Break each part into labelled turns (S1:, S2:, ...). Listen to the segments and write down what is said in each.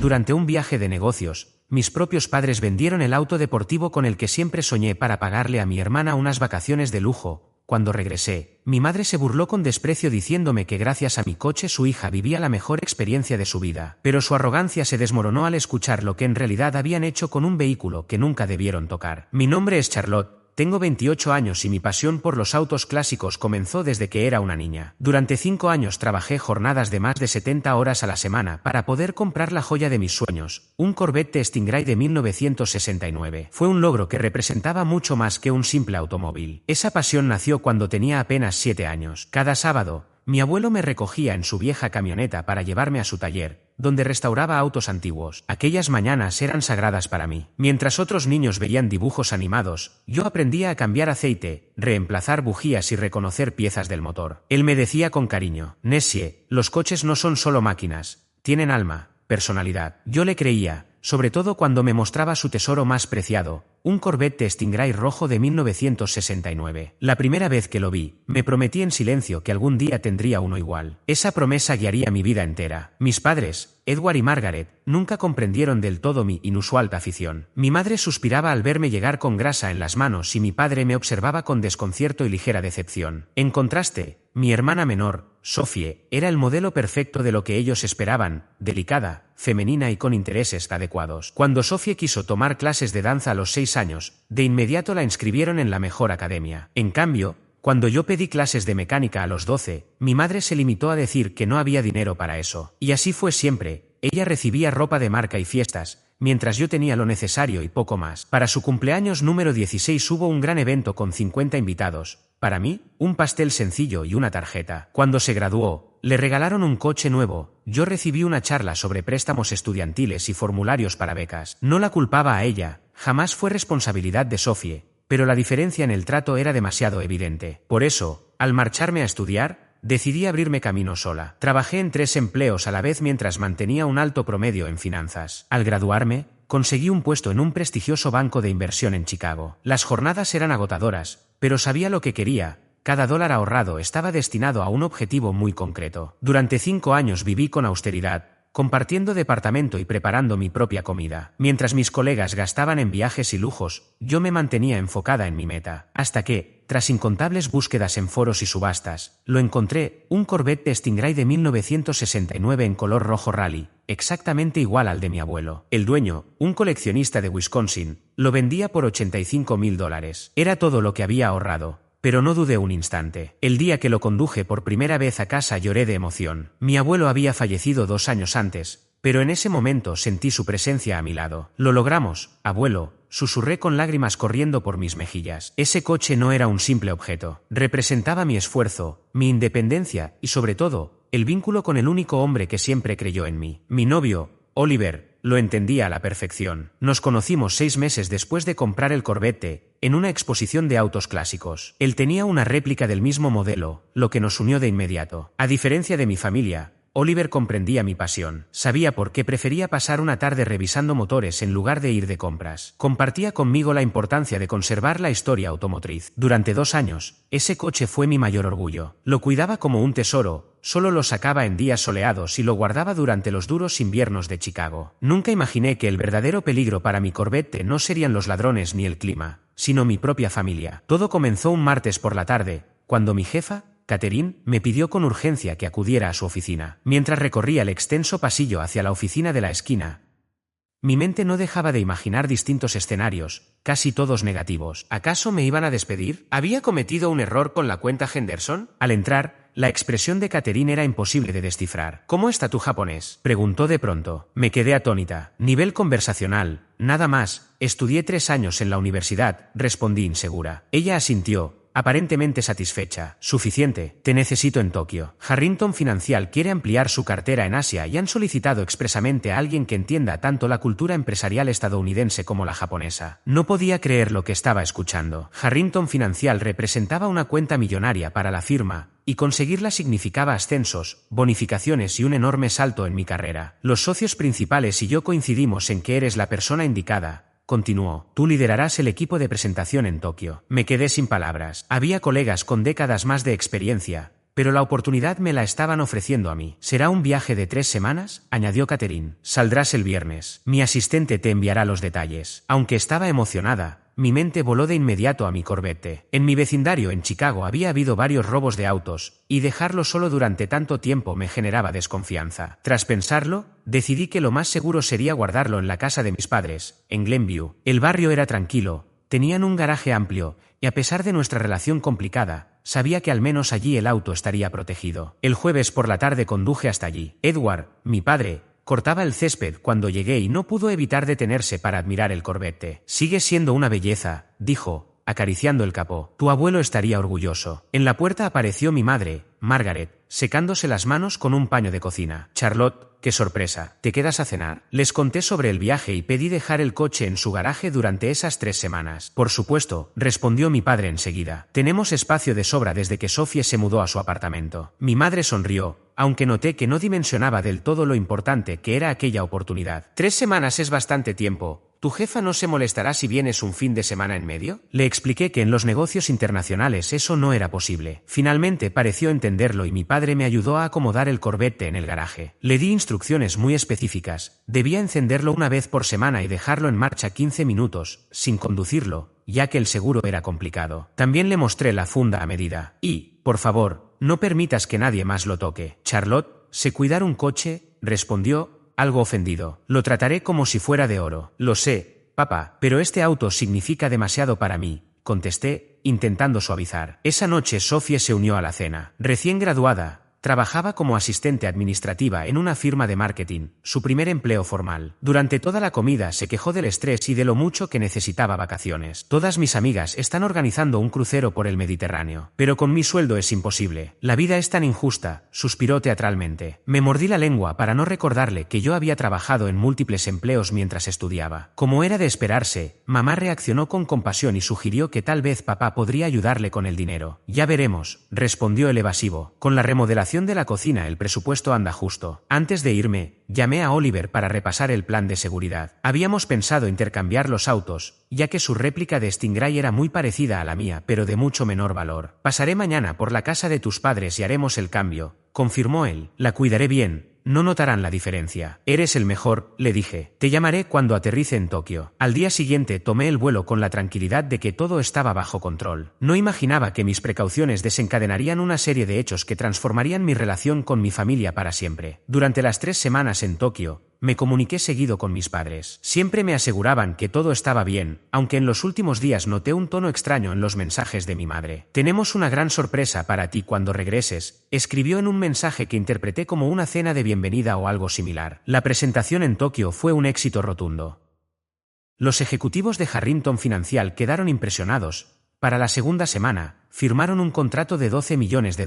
S1: Durante un viaje de negocios, mis propios padres vendieron el auto deportivo con el que siempre soñé para pagarle a mi hermana unas vacaciones de lujo. Cuando regresé, mi madre se burló con desprecio diciéndome que gracias a mi coche su hija vivía la mejor experiencia de su vida. Pero su arrogancia se desmoronó al escuchar lo que en realidad habían hecho con un vehículo que nunca debieron tocar. Mi nombre es Charlotte. Tengo 28 años y mi pasión por los autos clásicos comenzó desde que era una niña. Durante 5 años trabajé jornadas de más de 70 horas a la semana para poder comprar la joya de mis sueños, un Corvette Stingray de 1969. Fue un logro que representaba mucho más que un simple automóvil. Esa pasión nació cuando tenía apenas 7 años. Cada sábado, mi abuelo me recogía en su vieja camioneta para llevarme a su taller, donde restauraba autos antiguos. Aquellas mañanas eran sagradas para mí. Mientras otros niños veían dibujos animados, yo aprendía a cambiar aceite, reemplazar bujías y reconocer piezas del motor. Él me decía con cariño: Nessie, los coches no son solo máquinas, tienen alma, personalidad. Yo le creía, sobre todo cuando me mostraba su tesoro más preciado, un Corvette Stingray rojo de 1969. La primera vez que lo vi, me prometí en silencio que algún día tendría uno igual. Esa promesa guiaría mi vida entera. Mis padres, Edward y Margaret, nunca comprendieron del todo mi inusual afición. Mi madre suspiraba al verme llegar con grasa en las manos y mi padre me observaba con desconcierto y ligera decepción. En contraste, mi hermana menor, Sophie, era el modelo perfecto de lo que ellos esperaban: delicada, femenina y con intereses adecuados. Cuando Sophie quiso tomar clases de danza a los 6 años, de inmediato la inscribieron en la mejor academia. En cambio, cuando yo pedí clases de mecánica a los 12, mi madre se limitó a decir que no había dinero para eso. Y así fue siempre. Ella recibía ropa de marca y fiestas, mientras yo tenía lo necesario y poco más. Para su cumpleaños número 16 hubo un gran evento con 50 invitados. Para mí, un pastel sencillo y una tarjeta. Cuando se graduó, le regalaron un coche nuevo. Yo recibí una charla sobre préstamos estudiantiles y formularios para becas. No la culpaba a ella, jamás fue responsabilidad de Sophie, pero la diferencia en el trato era demasiado evidente. Por eso, al marcharme a estudiar, decidí abrirme camino sola. Trabajé en 3 empleos a la vez mientras mantenía un alto promedio en finanzas. Al graduarme, conseguí un puesto en un prestigioso banco de inversión en Chicago. Las jornadas eran agotadoras, pero sabía lo que quería. Cada dólar ahorrado estaba destinado a un objetivo muy concreto. Durante 5 años viví con austeridad, compartiendo departamento y preparando mi propia comida. Mientras mis colegas gastaban en viajes y lujos, yo me mantenía enfocada en mi meta. Hasta que, tras incontables búsquedas en foros y subastas, lo encontré: un Corvette Stingray de 1969 en color rojo rally, exactamente igual al de mi abuelo. El dueño, un coleccionista de Wisconsin, lo vendía por $85,000. Era todo lo que había ahorrado. Pero no dudé un instante. El día que lo conduje por primera vez a casa lloré de emoción. Mi abuelo había fallecido 2 años antes, pero en ese momento sentí su presencia a mi lado. «Lo logramos, abuelo», susurré con lágrimas corriendo por mis mejillas. Ese coche no era un simple objeto. Representaba mi esfuerzo, mi independencia y, sobre todo, el vínculo con el único hombre que siempre creyó en mí. Mi novio, Oliver, lo entendía a la perfección. Nos conocimos 6 meses después de comprar el Corvette, en una exposición de autos clásicos. Él tenía una réplica del mismo modelo, lo que nos unió de inmediato. A diferencia de mi familia, Oliver comprendía mi pasión. Sabía por qué prefería pasar una tarde revisando motores en lugar de ir de compras. Compartía conmigo la importancia de conservar la historia automotriz. Durante 2 años, ese coche fue mi mayor orgullo. Lo cuidaba como un tesoro, solo lo sacaba en días soleados y lo guardaba durante los duros inviernos de Chicago. Nunca imaginé que el verdadero peligro para mi Corvette no serían los ladrones ni el clima, sino mi propia familia. Todo comenzó un martes por la tarde, cuando mi jefa, Catherine, me pidió con urgencia que acudiera a su oficina. Mientras recorría el extenso pasillo hacia la oficina de la esquina, mi mente no dejaba de imaginar distintos escenarios, casi todos negativos. ¿Acaso me iban a despedir? ¿Había cometido un error con la cuenta Henderson? Al entrar, la expresión de Catherine era imposible de descifrar. «¿Cómo está tu japonés?», preguntó de pronto. Me quedé atónita. «Nivel conversacional, nada más. Estudié 3 años en la universidad», respondí insegura. Ella asintió, aparentemente satisfecha. «Suficiente. Te necesito en Tokio. Harrington Financial quiere ampliar su cartera en Asia y han solicitado expresamente a alguien que entienda tanto la cultura empresarial estadounidense como la japonesa». No podía creer lo que estaba escuchando. Harrington Financial representaba una cuenta millonaria para la firma, y conseguirla significaba ascensos, bonificaciones y un enorme salto en mi carrera. «Los socios principales y yo coincidimos en que eres la persona indicada», continuó. «Tú liderarás el equipo de presentación en Tokio». Me quedé sin palabras. Había colegas con décadas más de experiencia, Pero la oportunidad me la estaban ofreciendo a mí. ¿Será un viaje de 3 semanas? Añadió Catherine. Saldrás el viernes. Mi asistente te enviará los detalles. Aunque estaba emocionada, mi mente voló de inmediato a mi Corvette. En mi vecindario en Chicago había habido varios robos de autos, y dejarlo solo durante tanto tiempo me generaba desconfianza. Tras pensarlo, decidí que lo más seguro sería guardarlo en la casa de mis padres, en Glenview. El barrio era tranquilo, tenían un garaje amplio, y a pesar de nuestra relación complicada, sabía que al menos allí el auto estaría protegido. El jueves por la tarde conduje hasta allí. Edward, mi padre, cortaba el césped cuando llegué y no pudo evitar detenerse para admirar el Corvette. Sigue siendo una belleza, dijo, acariciando el capó. Tu abuelo estaría orgulloso. En la puerta apareció mi madre, Margaret, secándose las manos con un paño de cocina. Charlotte, qué sorpresa, ¿te quedas a cenar? Les conté sobre el viaje y pedí dejar el coche en su garaje durante esas 3 semanas. Por supuesto, respondió mi padre enseguida. Tenemos espacio de sobra desde que Sophie se mudó a su apartamento. Mi madre sonrió, aunque noté que no dimensionaba del todo lo importante que era aquella oportunidad. 3 semanas es bastante tiempo. ¿Tu jefa no se molestará si vienes un fin de semana en medio? Le expliqué que en los negocios internacionales eso no era posible. Finalmente pareció entenderlo y mi padre me ayudó a acomodar el Corvette en el garaje. Le di instrucciones muy específicas. Debía encenderlo una vez por semana y dejarlo en marcha 15 minutos, sin conducirlo, ya que el seguro era complicado. También le mostré la funda a medida. Y, por favor, no permitas que nadie más lo toque. Charlotte, ¿sé cuidar un coche? Respondió, algo ofendido. Lo trataré como si fuera de oro. Lo sé, papá, pero este auto significa demasiado para mí, contesté, intentando suavizar. Esa noche Sophie se unió a la cena. Recién graduada, trabajaba como asistente administrativa en una firma de marketing, su primer empleo formal. Durante toda la comida se quejó del estrés y de lo mucho que necesitaba vacaciones. Todas mis amigas están organizando un crucero por el Mediterráneo. Pero con mi sueldo es imposible. La vida es tan injusta, suspiró teatralmente. Me mordí la lengua para no recordarle que yo había trabajado en múltiples empleos mientras estudiaba. Como era de esperarse, mamá reaccionó con compasión y sugirió que tal vez papá podría ayudarle con el dinero. Ya veremos, respondió el evasivo. Con la remodelación de la cocina el presupuesto anda justo. Antes de irme, llamé a Oliver para repasar el plan de seguridad. Habíamos pensado intercambiar los autos, ya que su réplica de Stingray era muy parecida a la mía, pero de mucho menor valor. Pasaré mañana por la casa de tus padres y haremos el cambio, confirmó él. La cuidaré bien. No notarán la diferencia. Eres el mejor, le dije. Te llamaré cuando aterrice en Tokio. Al día siguiente tomé el vuelo con la tranquilidad de que todo estaba bajo control. No imaginaba que mis precauciones desencadenarían una serie de hechos que transformarían mi relación con mi familia para siempre. Durante las 3 semanas en Tokio, me comuniqué seguido con mis padres. Siempre me aseguraban que todo estaba bien, aunque en los últimos días noté un tono extraño en los mensajes de mi madre. Tenemos una gran sorpresa para ti cuando regreses, escribió en un mensaje que interpreté como una cena de bienvenida o algo similar. La presentación en Tokio fue un éxito rotundo. Los ejecutivos de Harrington Financial quedaron impresionados. Para la segunda semana, firmaron un contrato de $12 millones.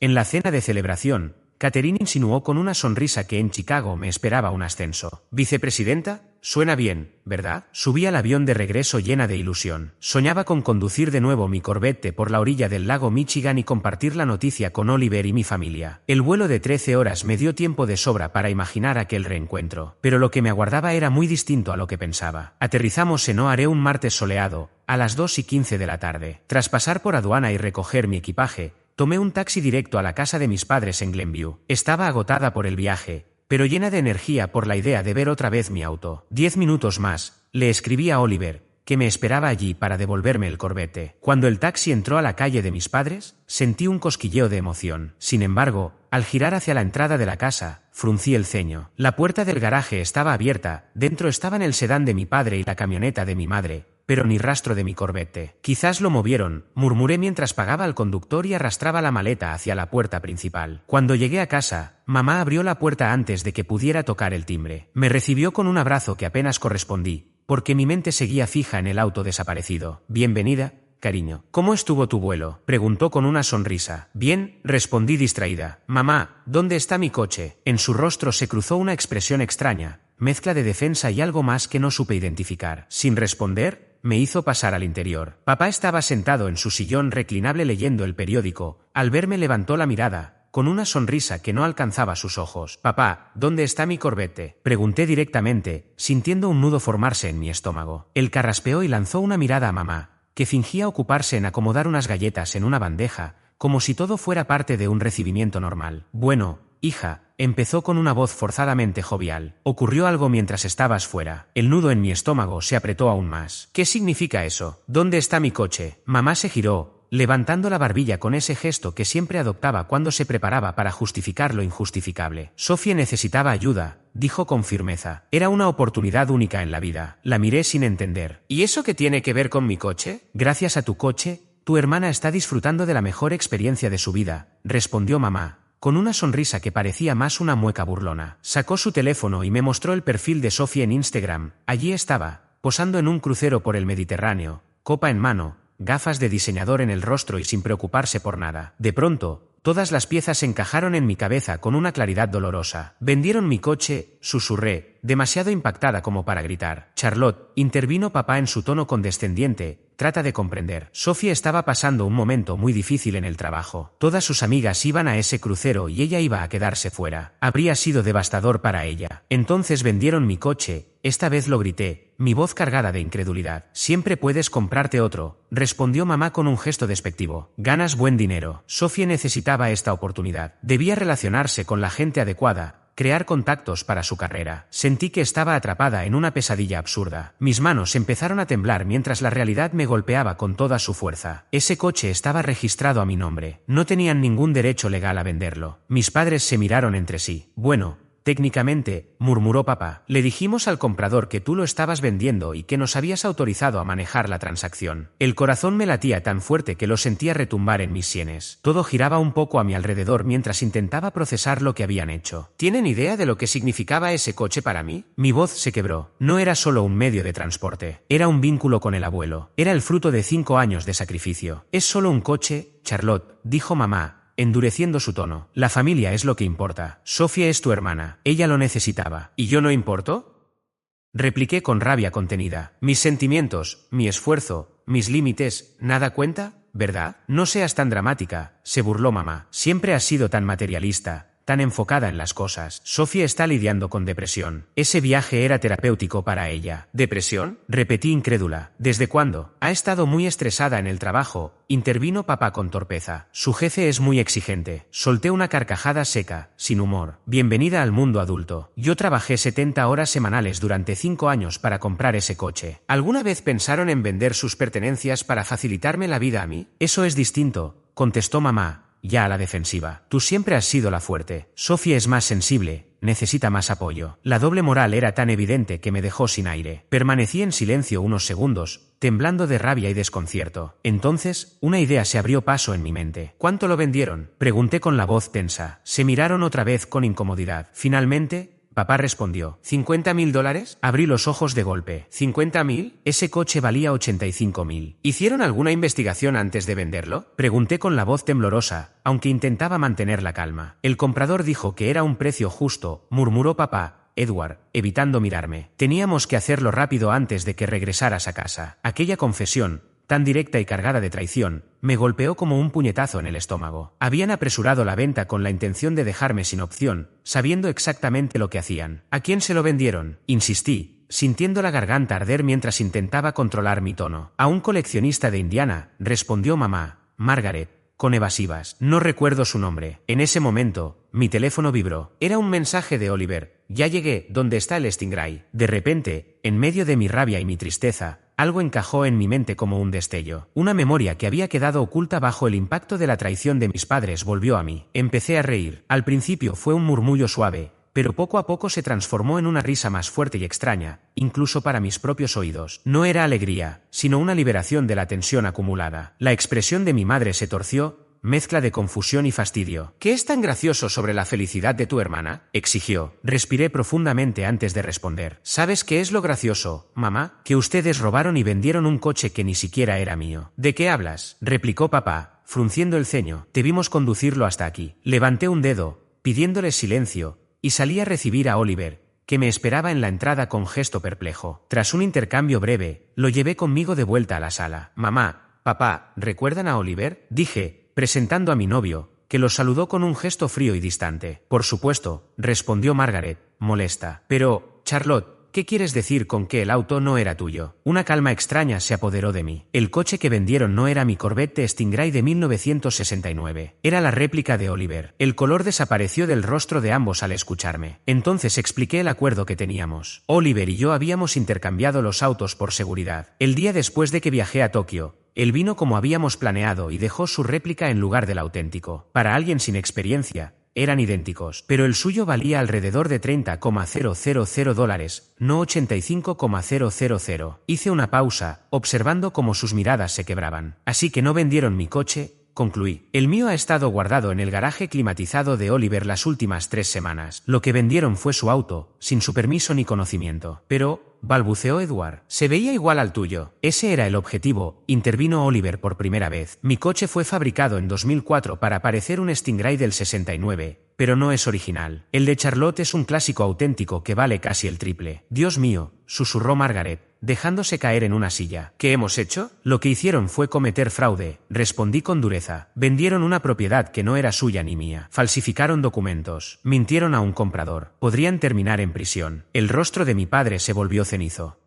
S1: En la cena de celebración, Catherine insinuó con una sonrisa que en Chicago me esperaba un ascenso. ¿Vicepresidenta? Suena bien, ¿verdad? Subí al avión de regreso llena de ilusión. Soñaba con conducir de nuevo mi Corvette por la orilla del lago Michigan y compartir la noticia con Oliver y mi familia. El vuelo de 13 horas me dio tiempo de sobra para imaginar aquel reencuentro, pero lo que me aguardaba era muy distinto a lo que pensaba. Aterrizamos en O'Hare un martes soleado, a las 2:15 de la tarde. Tras pasar por aduana y recoger mi equipaje, tomé un taxi directo a la casa de mis padres en Glenview. Estaba agotada por el viaje, pero llena de energía por la idea de ver otra vez mi auto. 10 minutos más, le escribí a Oliver, que me esperaba allí para devolverme el Corvette. Cuando el taxi entró a la calle de mis padres, sentí un cosquilleo de emoción. Sin embargo, al girar hacia la entrada de la casa, fruncí el ceño. La puerta del garaje estaba abierta, dentro estaban el sedán de mi padre y la camioneta de mi madre, pero ni rastro de mi Corvette. Quizás lo movieron, murmuré mientras pagaba al conductor y arrastraba la maleta hacia la puerta principal. Cuando llegué a casa, mamá abrió la puerta antes de que pudiera tocar el timbre. Me recibió con un abrazo que apenas correspondí, porque mi mente seguía fija en el auto desaparecido. Bienvenida, cariño. ¿Cómo estuvo tu vuelo?, preguntó con una sonrisa. Bien, respondí distraída. Mamá, ¿dónde está mi coche? En su rostro se cruzó una expresión extraña, mezcla de defensa y algo más que no supe identificar. Sin responder, me hizo pasar al interior. Papá estaba sentado en su sillón reclinable leyendo el periódico. Al verme levantó la mirada, con una sonrisa que no alcanzaba sus ojos. Papá, ¿dónde está mi Corvette?, pregunté directamente, sintiendo un nudo formarse en mi estómago. Él carraspeó y lanzó una mirada a mamá, que fingía ocuparse en acomodar unas galletas en una bandeja, como si todo fuera parte de un recibimiento normal. Bueno, hija, empezó con una voz forzadamente jovial. Ocurrió algo mientras estabas fuera. El nudo en mi estómago se apretó aún más. ¿Qué significa eso? ¿Dónde está mi coche? Mamá se giró, levantando la barbilla con ese gesto que siempre adoptaba cuando se preparaba para justificar lo injustificable. Sofía necesitaba ayuda, dijo con firmeza. Era una oportunidad única en la vida. La miré sin entender. ¿Y eso qué tiene que ver con mi coche? Gracias a tu coche, tu hermana está disfrutando de la mejor experiencia de su vida, respondió mamá, con una sonrisa que parecía más una mueca burlona. Sacó su teléfono y me mostró el perfil de Sofía en Instagram. Allí estaba, posando en un crucero por el Mediterráneo, copa en mano, gafas de diseñador en el rostro y sin preocuparse por nada. De pronto, todas las piezas encajaron en mi cabeza con una claridad dolorosa. Vendieron mi coche, susurré, demasiado impactada como para gritar. Charlotte, intervino papá en su tono condescendiente, trata de comprender. Sofía estaba pasando un momento muy difícil en el trabajo. Todas sus amigas iban a ese crucero y ella iba a quedarse fuera. Habría sido devastador para ella. Entonces vendieron mi coche, esta vez lo grité, mi voz cargada de incredulidad. Siempre puedes comprarte otro, respondió mamá con un gesto despectivo. Ganas buen dinero. Sofía necesitaba esta oportunidad. Debía relacionarse con la gente adecuada, crear contactos para su carrera. Sentí que estaba atrapada en una pesadilla absurda. Mis manos empezaron a temblar mientras la realidad me golpeaba con toda su fuerza. Ese coche estaba registrado a mi nombre. No tenían ningún derecho legal a venderlo. Mis padres se miraron entre sí. Bueno, técnicamente, murmuró papá, le dijimos al comprador que tú lo estabas vendiendo y que nos habías autorizado a manejar la transacción. El corazón me latía tan fuerte que lo sentía retumbar en mis sienes. Todo giraba un poco a mi alrededor mientras intentaba procesar lo que habían hecho. ¿Tienen idea de lo que significaba ese coche para mí? Mi voz se quebró. No era solo un medio de transporte. Era un vínculo con el abuelo. Era el fruto de 5 años de sacrificio. Es solo un coche, Charlotte, dijo mamá, endureciendo su tono. La familia es lo que importa. Sofía es tu hermana. Ella lo necesitaba. ¿Y yo no importo? Repliqué con rabia contenida. Mis sentimientos, mi esfuerzo, mis límites, ¿nada cuenta? ¿Verdad? No seas tan dramática, se burló mamá. Siempre has sido tan materialista, tan enfocada en las cosas. Sofía está lidiando con depresión. Ese viaje era terapéutico para ella. ¿Depresión? Repetí incrédula. ¿Desde cuándo? Ha estado muy estresada en el trabajo, intervino papá con torpeza. Su jefe es muy exigente. Solté una carcajada seca, sin humor. Bienvenida al mundo adulto. Yo trabajé 70 horas semanales durante 5 años para comprar ese coche. ¿Alguna vez pensaron en vender sus pertenencias para facilitarme la vida a mí? Eso es distinto, contestó mamá, ya a la defensiva. Tú siempre has sido la fuerte. Sofía es más sensible, necesita más apoyo. La doble moral era tan evidente que me dejó sin aire. Permanecí en silencio unos segundos, temblando de rabia y desconcierto. Entonces, una idea se abrió paso en mi mente. ¿Cuánto lo vendieron? Pregunté con la voz tensa. Se miraron otra vez con incomodidad. Finalmente, papá respondió. ¿$50.000? Abrí los ojos de golpe. ¿50.000? Ese coche valía 85.000. ¿Hicieron alguna investigación antes de venderlo? Pregunté con la voz temblorosa, aunque intentaba mantener la calma. El comprador dijo que era un precio justo, murmuró papá, Edward, evitando mirarme. Teníamos que hacerlo rápido antes de que regresaras a casa. Aquella confesión, tan directa y cargada de traición, me golpeó como un puñetazo en el estómago. Habían apresurado la venta con la intención de dejarme sin opción, sabiendo exactamente lo que hacían. ¿A quién se lo vendieron? Insistí, sintiendo la garganta arder mientras intentaba controlar mi tono. A un coleccionista de Indiana, respondió mamá, Margaret, con evasivas. No recuerdo su nombre. En ese momento, mi teléfono vibró. Era un mensaje de Oliver. Ya llegué, ¿dónde está el Stingray? De repente, en medio de mi rabia y mi tristeza, algo encajó en mi mente como un destello. Una memoria que había quedado oculta bajo el impacto de la traición de mis padres volvió a mí. Empecé a reír. Al principio fue un murmullo suave, pero poco a poco se transformó en una risa más fuerte y extraña, incluso para mis propios oídos. No era alegría, sino una liberación de la tensión acumulada. La expresión de mi madre se torció, mezcla de confusión y fastidio. ¿Qué es tan gracioso sobre la felicidad de tu hermana?, exigió. Respiré profundamente antes de responder. ¿Sabes qué es lo gracioso, mamá? Que ustedes robaron y vendieron un coche que ni siquiera era mío. ¿De qué hablas?, replicó papá, frunciendo el ceño. Te vimos conducirlo hasta aquí. Levanté un dedo, pidiéndole silencio, y salí a recibir a Oliver, que me esperaba en la entrada con gesto perplejo. Tras un intercambio breve, lo llevé conmigo de vuelta a la sala. Mamá, papá, ¿recuerdan a Oliver?, dije, presentando a mi novio, que los saludó con un gesto frío y distante. Por supuesto, respondió Margaret, molesta. Pero, Charlotte, ¿Qué quieres decir con que el auto no era tuyo? Una calma extraña se apoderó de mí. El coche que vendieron no era mi Corvette Stingray de 1969. Era la réplica de Oliver. El color desapareció del rostro de ambos al escucharme. Entonces expliqué el acuerdo que teníamos. Oliver y yo habíamos intercambiado los autos por seguridad. El día después de que viajé a Tokio, él vino como habíamos planeado y dejó su réplica en lugar del auténtico. Para alguien sin experiencia, eran idénticos, pero el suyo valía alrededor de $30,000, no $85,000. Hice una pausa, observando cómo sus miradas se quebraban. Así que no vendieron mi coche, concluí. El mío ha estado guardado en el garaje climatizado de Oliver las últimas 3 semanas. Lo que vendieron fue su auto, sin su permiso ni conocimiento. Pero, balbuceó Edward, se veía igual al tuyo. Ese era el objetivo, intervino Oliver por primera vez. Mi coche fue fabricado en 2004 para parecer un Stingray del 69, pero no es original. El de Charlotte es un clásico auténtico que vale casi el triple. Dios mío, susurró Margaret, dejándose caer en una silla. ¿Qué hemos hecho? Lo que hicieron fue cometer fraude, respondí con dureza. Vendieron una propiedad que no era suya ni mía. Falsificaron documentos. Mintieron a un comprador. Podrían terminar en prisión. El rostro de mi padre se volvió cenizo.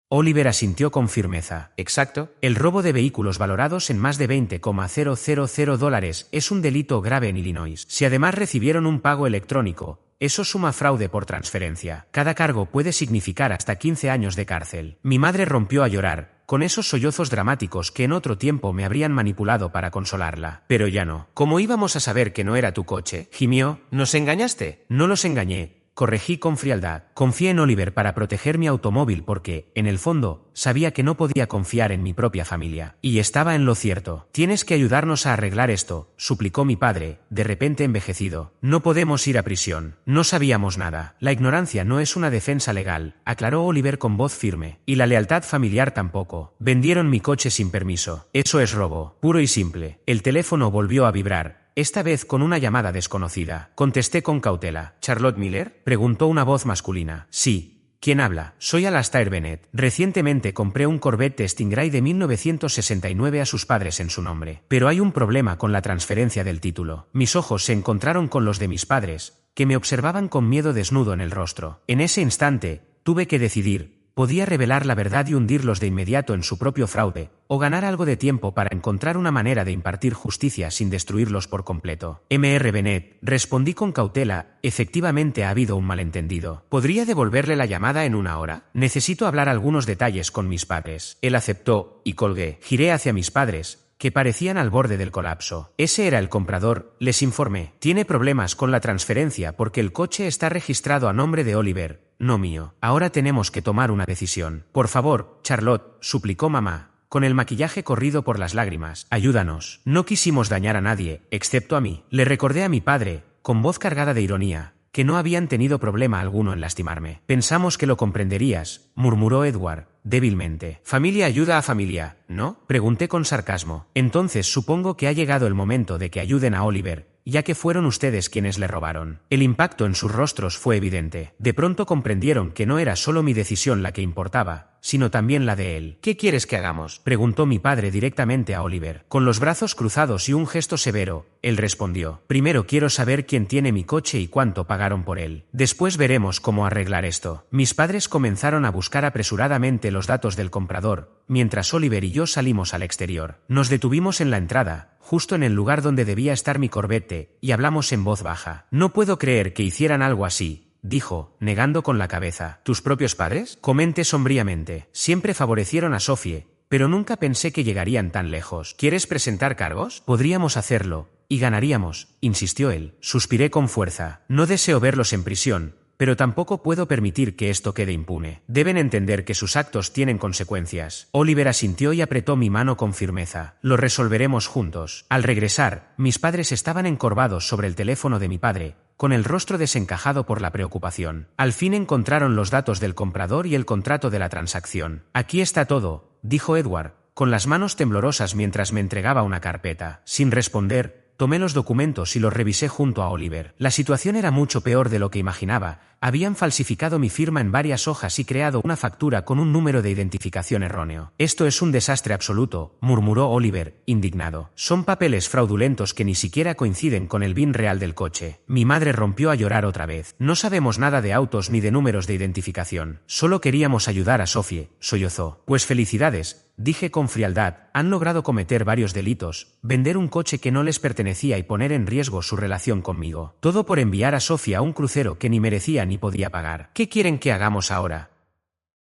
S1: Oliver asintió con firmeza. Exacto. El robo de vehículos valorados en más de $20,000 es un delito grave en Illinois. Si además recibieron un pago electrónico, eso suma fraude por transferencia. Cada cargo puede significar hasta 15 años de cárcel. Mi madre rompió a llorar, con esos sollozos dramáticos que en otro tiempo me habrían manipulado para consolarla. Pero ya no. ¿Cómo íbamos a saber que no era tu coche? Gimió. ¿Nos engañaste? No los engañé. Corregí con frialdad. Confié en Oliver para proteger mi automóvil porque, en el fondo, sabía que no podía confiar en mi propia familia. Y estaba en lo cierto. Tienes que ayudarnos a arreglar esto, suplicó mi padre, de repente envejecido. No podemos ir a prisión. No sabíamos nada. La ignorancia no es una defensa legal, aclaró Oliver con voz firme. Y la lealtad familiar tampoco. Vendieron mi coche sin permiso. Eso es robo, puro y simple. El teléfono volvió a vibrar. Esta vez con una llamada desconocida. Contesté con cautela. ¿Charlotte Miller? Preguntó una voz masculina. Sí. ¿Quién habla? Soy Alastair Bennett. Recientemente compré un Corvette Stingray de 1969 a sus padres en su nombre. Pero hay un problema con la transferencia del título. Mis ojos se encontraron con los de mis padres, que me observaban con miedo desnudo en el rostro. En ese instante, tuve que decidir. Podía revelar la verdad y hundirlos de inmediato en su propio fraude, o ganar algo de tiempo para encontrar una manera de impartir justicia sin destruirlos por completo. Mr. Bennett, respondí con cautela, efectivamente ha habido un malentendido. ¿Podría devolverle la llamada en 1 hora? Necesito hablar algunos detalles con mis padres. Él aceptó, y colgué. Giré hacia mis padres, que parecían al borde del colapso. Ese era el comprador, les informé. Tiene problemas con la transferencia porque el coche está registrado a nombre de Oliver, no mío. Ahora tenemos que tomar una decisión. Por favor, Charlotte, suplicó mamá, con el maquillaje corrido por las lágrimas. Ayúdanos. No quisimos dañar a nadie, excepto a mí. Le recordé a mi padre, con voz cargada de ironía, que no habían tenido problema alguno en lastimarme. Pensamos que lo comprenderías, murmuró Edward, débilmente. Familia ayuda a familia, ¿no? Pregunté con sarcasmo. Entonces supongo que ha llegado el momento de que ayuden a Oliver, ya que fueron ustedes quienes le robaron. El impacto en sus rostros fue evidente. De pronto comprendieron que no era solo mi decisión la que importaba, sino también la de él. ¿Qué quieres que hagamos?, preguntó mi padre directamente a Oliver. Con los brazos cruzados y un gesto severo, él respondió. Primero quiero saber quién tiene mi coche y cuánto pagaron por él. Después veremos cómo arreglar esto. Mis padres comenzaron a buscar apresuradamente los datos del comprador, mientras Oliver y yo salimos al exterior. Nos detuvimos en la entrada, justo en el lugar donde debía estar mi Corvette, y hablamos en voz baja. No puedo creer que hicieran algo así, dijo, negando con la cabeza. ¿Tus propios padres? Comenté sombríamente. Siempre favorecieron a Sophie, pero nunca pensé que llegarían tan lejos. ¿Quieres presentar cargos? Podríamos hacerlo, y ganaríamos, insistió él. Suspiré con fuerza. No deseo verlos en prisión, pero tampoco puedo permitir que esto quede impune. Deben entender que sus actos tienen consecuencias. Oliver asintió y apretó mi mano con firmeza. Lo resolveremos juntos. Al regresar, mis padres estaban encorvados sobre el teléfono de mi padre, con el rostro desencajado por la preocupación. Al fin encontraron los datos del comprador y el contrato de la transacción. Aquí está todo, dijo Edward, con las manos temblorosas mientras me entregaba una carpeta. Sin responder, Tomé los documentos y los revisé junto a Oliver. La situación era mucho peor de lo que imaginaba. Habían falsificado mi firma en varias hojas y creado una factura con un número de identificación erróneo. Esto es un desastre absoluto, murmuró Oliver, indignado. Son papeles fraudulentos que ni siquiera coinciden con el VIN real del coche. Mi madre rompió a llorar otra vez. No sabemos nada de autos ni de números de identificación. Solo queríamos ayudar a Sophie, sollozó. Pues felicidades, dije con frialdad. Han logrado cometer varios delitos, vender un coche que no les pertenecía y poner en riesgo su relación conmigo. Todo por enviar a Sophie a un crucero que ni merecía ni podía pagar. ¿Qué quieren que hagamos ahora?,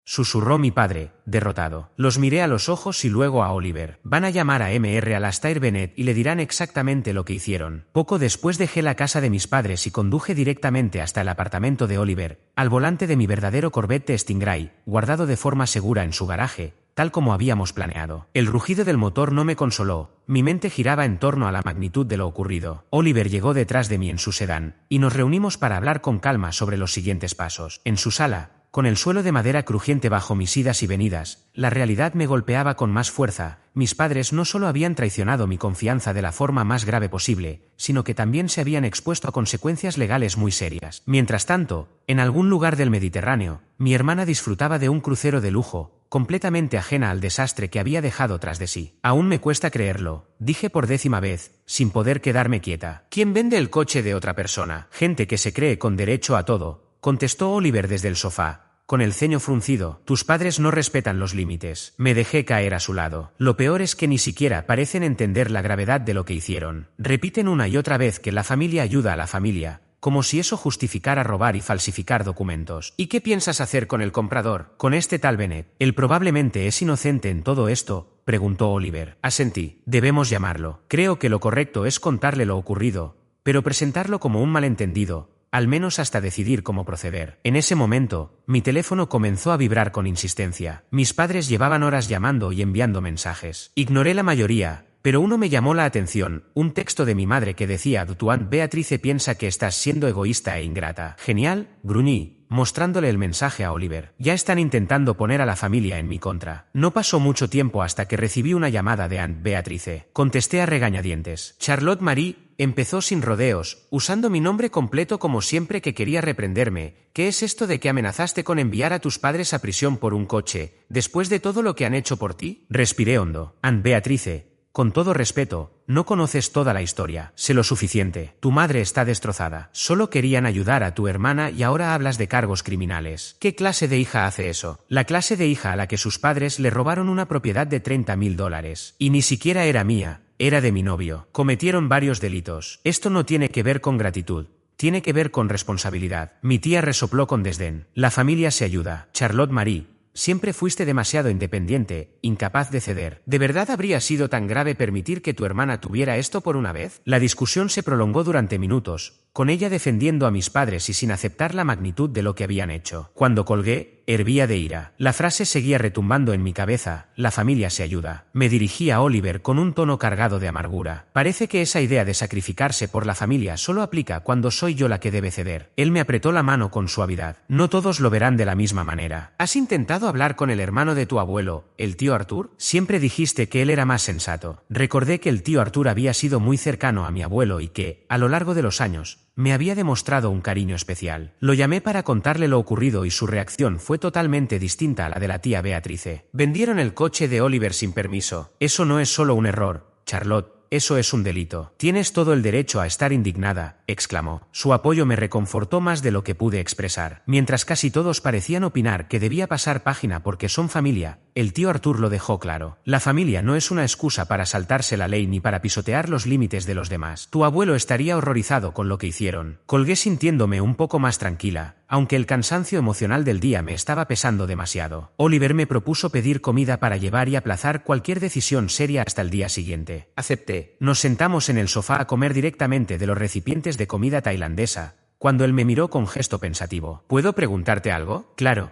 S1: susurró mi padre, derrotado. Los miré a los ojos y luego a Oliver. Van a llamar a Mr. Alastair Bennett y le dirán exactamente lo que hicieron. Poco después dejé la casa de mis padres y conduje directamente hasta el apartamento de Oliver, al volante de mi verdadero Corvette Stingray, guardado de forma segura en su garaje, tal como habíamos planeado. El rugido del motor no me consoló. Mi mente giraba en torno a la magnitud de lo ocurrido. Oliver llegó detrás de mí en su sedán, y nos reunimos para hablar con calma sobre los siguientes pasos. En su sala, con el suelo de madera crujiente bajo mis idas y venidas, la realidad me golpeaba con más fuerza. Mis padres no solo habían traicionado mi confianza de la forma más grave posible, sino que también se habían expuesto a consecuencias legales muy serias. Mientras tanto, en algún lugar del Mediterráneo, mi hermana disfrutaba de un crucero de lujo, completamente ajena al desastre que había dejado tras de sí. Aún me cuesta creerlo, dije por 10ª vez, sin poder quedarme quieta. ¿Quién vende el coche de otra persona? Gente que se cree con derecho a todo, contestó Oliver desde el sofá, con el ceño fruncido. Tus padres no respetan los límites. Me dejé caer a su lado. Lo peor es que ni siquiera parecen entender la gravedad de lo que hicieron. Repiten una y otra vez que la familia ayuda a la familia, como si eso justificara robar y falsificar documentos. ¿Y qué piensas hacer con el comprador? Con este tal Bennett. Él probablemente es inocente en todo esto, preguntó Oliver. Asentí. Debemos llamarlo. Creo que lo correcto es contarle lo ocurrido, pero presentarlo como un malentendido, al menos hasta decidir cómo proceder. En ese momento, mi teléfono comenzó a vibrar con insistencia. Mis padres llevaban horas llamando y enviando mensajes. Ignoré la mayoría, pero uno me llamó la atención, un texto de mi madre que decía: tu Aunt Beatrice piensa que estás siendo egoísta e ingrata. Genial, gruñí, mostrándole el mensaje a Oliver. Ya están intentando poner a la familia en mi contra. No pasó mucho tiempo hasta que recibí una llamada de Aunt Beatrice. Contesté a regañadientes. Charlotte Marie, empezó sin rodeos, usando mi nombre completo como siempre que quería reprenderme. ¿Qué es esto de que amenazaste con enviar a tus padres a prisión por un coche, después de todo lo que han hecho por ti? Respiré hondo. Aunt Beatrice, con todo respeto, no conoces toda la historia. Sé lo suficiente. Tu madre está destrozada. Solo querían ayudar a tu hermana y ahora hablas de cargos criminales. ¿Qué clase de hija hace eso? La clase de hija a la que sus padres le robaron una propiedad de $30.000. Y ni siquiera era mía, era de mi novio. Cometieron varios delitos. Esto no tiene que ver con gratitud. Tiene que ver con responsabilidad. Mi tía resopló con desdén. La familia se ayuda. Charlotte Marie, siempre fuiste demasiado independiente, incapaz de ceder. ¿De verdad habría sido tan grave permitir que tu hermana tuviera esto por una vez? La discusión se prolongó durante minutos, con ella defendiendo a mis padres y sin aceptar la magnitud de lo que habían hecho. Cuando colgué, hervía de ira. La frase seguía retumbando en mi cabeza: la familia se ayuda. Me dirigí a Oliver con un tono cargado de amargura. Parece que esa idea de sacrificarse por la familia solo aplica cuando soy yo la que debe ceder. Él me apretó la mano con suavidad. No todos lo verán de la misma manera. ¿Has intentado hablar con el hermano de tu abuelo, el tío Arthur? Siempre dijiste que él era más sensato. Recordé que el tío Arthur había sido muy cercano a mi abuelo y que, a lo largo de los años, me había demostrado un cariño especial. Lo llamé para contarle lo ocurrido y su reacción fue totalmente distinta a la de la tía Beatrice. Vendieron el coche de Oliver sin permiso. Eso no es solo un error, Charlotte. Eso es un delito. Tienes todo el derecho a estar indignada, exclamó. Su apoyo me reconfortó más de lo que pude expresar. Mientras casi todos parecían opinar que debía pasar página porque son familia, el tío Arthur lo dejó claro. La familia no es una excusa para saltarse la ley ni para pisotear los límites de los demás. Tu abuelo estaría horrorizado con lo que hicieron. Colgué sintiéndome un poco más tranquila, aunque el cansancio emocional del día me estaba pesando demasiado. Oliver me propuso pedir comida para llevar y aplazar cualquier decisión seria hasta el día siguiente. Acepté. Nos sentamos en el sofá a comer directamente de los recipientes de comida tailandesa, cuando él me miró con gesto pensativo. ¿Puedo preguntarte algo? Claro.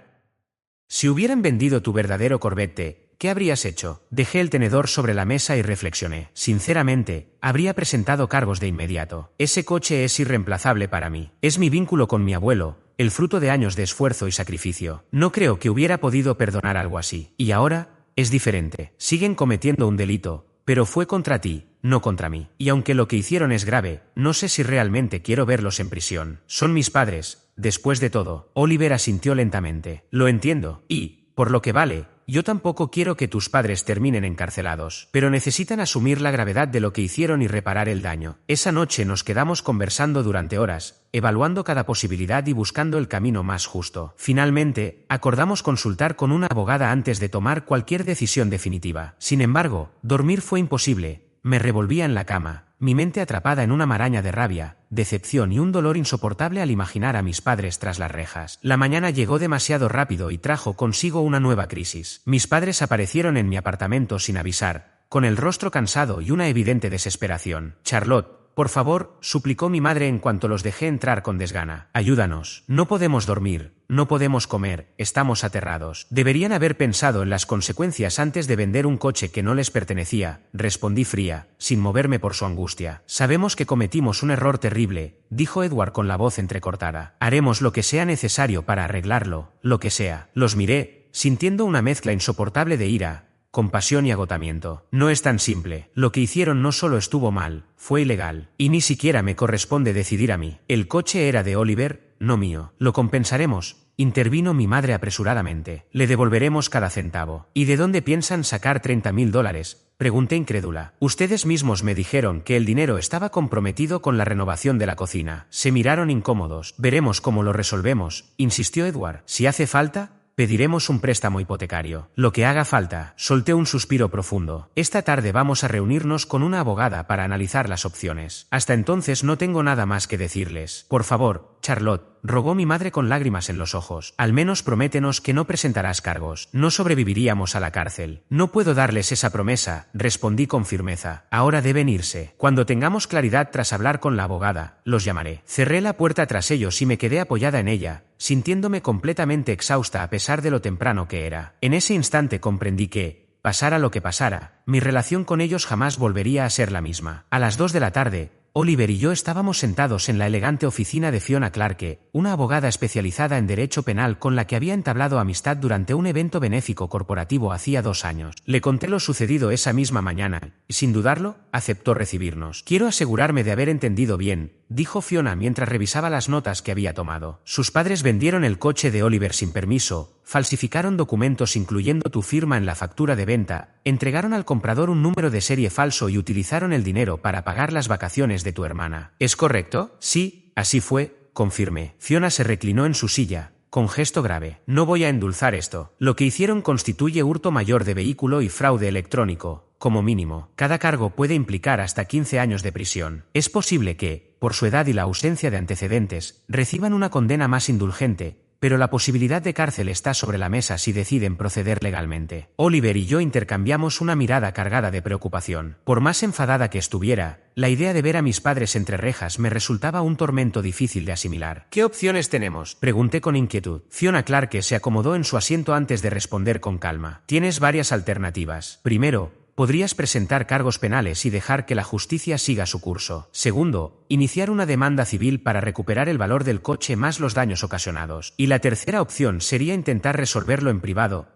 S1: Si hubieran vendido tu verdadero Corvette, ¿qué habrías hecho? Dejé el tenedor sobre la mesa y reflexioné. Sinceramente, habría presentado cargos de inmediato. Ese coche es irreemplazable para mí. Es mi vínculo con mi abuelo, el fruto de años de esfuerzo y sacrificio. No creo que hubiera podido perdonar algo así. Y ahora, es diferente. Siguen cometiendo un delito, pero fue contra ti, no contra mí. Y aunque lo que hicieron es grave, no sé si realmente quiero verlos en prisión. Son mis padres, después de todo. Oliver asintió lentamente. Lo entiendo. Y, por lo que vale, yo tampoco quiero que tus padres terminen encarcelados, pero necesitan asumir la gravedad de lo que hicieron y reparar el daño. Esa noche nos quedamos conversando durante horas, evaluando cada posibilidad y buscando el camino más justo. Finalmente, acordamos consultar con una abogada antes de tomar cualquier decisión definitiva. Sin embargo, dormir fue imposible. Me revolvía en la cama, mi mente atrapada en una maraña de rabia, decepción y un dolor insoportable al imaginar a mis padres tras las rejas. La mañana llegó demasiado rápido y trajo consigo una nueva crisis. Mis padres aparecieron en mi apartamento sin avisar, con el rostro cansado y una evidente desesperación. Charlotte, por favor, suplicó mi madre en cuanto los dejé entrar con desgana. Ayúdanos. No podemos dormir, no podemos comer, estamos aterrados. Deberían haber pensado en las consecuencias antes de vender un coche que no les pertenecía, respondí fría, sin moverme por su angustia. Sabemos que cometimos un error terrible, dijo Edward con la voz entrecortada. Haremos lo que sea necesario para arreglarlo, lo que sea. Los miré, sintiendo una mezcla insoportable de ira, compasión y agotamiento. No es tan simple. Lo que hicieron no solo estuvo mal, fue ilegal. Y ni siquiera me corresponde decidir a mí. El coche era de Oliver, no mío. Lo compensaremos, intervino mi madre apresuradamente. Le devolveremos cada centavo. ¿Y de dónde piensan sacar $30.000? Pregunté incrédula. Ustedes mismos me dijeron que el dinero estaba comprometido con la renovación de la cocina. Se miraron incómodos. Veremos cómo lo resolvemos, insistió Edward. Si hace falta, pediremos un préstamo hipotecario. Lo que haga falta. Solté un suspiro profundo. Esta tarde vamos a reunirnos con una abogada para analizar las opciones. Hasta entonces no tengo nada más que decirles. Por favor, Charlotte, rogó mi madre con lágrimas en los ojos. Al menos prométenos que no presentarás cargos. No sobreviviríamos a la cárcel. No puedo darles esa promesa, respondí con firmeza. Ahora deben irse. Cuando tengamos claridad tras hablar con la abogada, los llamaré. Cerré la puerta tras ellos y me quedé apoyada en ella, sintiéndome completamente exhausta a pesar de lo temprano que era. En ese instante comprendí que, pasara lo que pasara, mi relación con ellos jamás volvería a ser la misma. A las 2 de la tarde, Oliver y yo estábamos sentados en la elegante oficina de Fiona Clarke, una abogada especializada en derecho penal con la que había entablado amistad durante un evento benéfico corporativo hacía 2 años. Le conté lo sucedido esa misma mañana, y sin dudarlo, aceptó recibirnos. Quiero asegurarme de haber entendido bien, dijo Fiona mientras revisaba las notas que había tomado. Sus padres vendieron el coche de Oliver sin permiso, falsificaron documentos incluyendo tu firma en la factura de venta, entregaron al comprador un número de serie falso y utilizaron el dinero para pagar las vacaciones de tu hermana. ¿Es correcto? Sí, así fue, confirmé. Fiona se reclinó en su silla, con gesto grave. No voy a endulzar esto. Lo que hicieron constituye hurto mayor de vehículo y fraude electrónico, como mínimo. Cada cargo puede implicar hasta 15 años de prisión. Es posible que, por su edad y la ausencia de antecedentes, reciban una condena más indulgente, pero la posibilidad de cárcel está sobre la mesa si deciden proceder legalmente. Oliver y yo intercambiamos una mirada cargada de preocupación. Por más enfadada que estuviera, la idea de ver a mis padres entre rejas me resultaba un tormento difícil de asimilar. ¿Qué opciones tenemos?, pregunté con inquietud. Fiona Clarke se acomodó en su asiento antes de responder con calma. Tienes varias alternativas. Primero, podrías presentar cargos penales y dejar que la justicia siga su curso. Segundo, iniciar una demanda civil para recuperar el valor del coche más los daños ocasionados. Y la tercera opción sería intentar resolverlo en privado,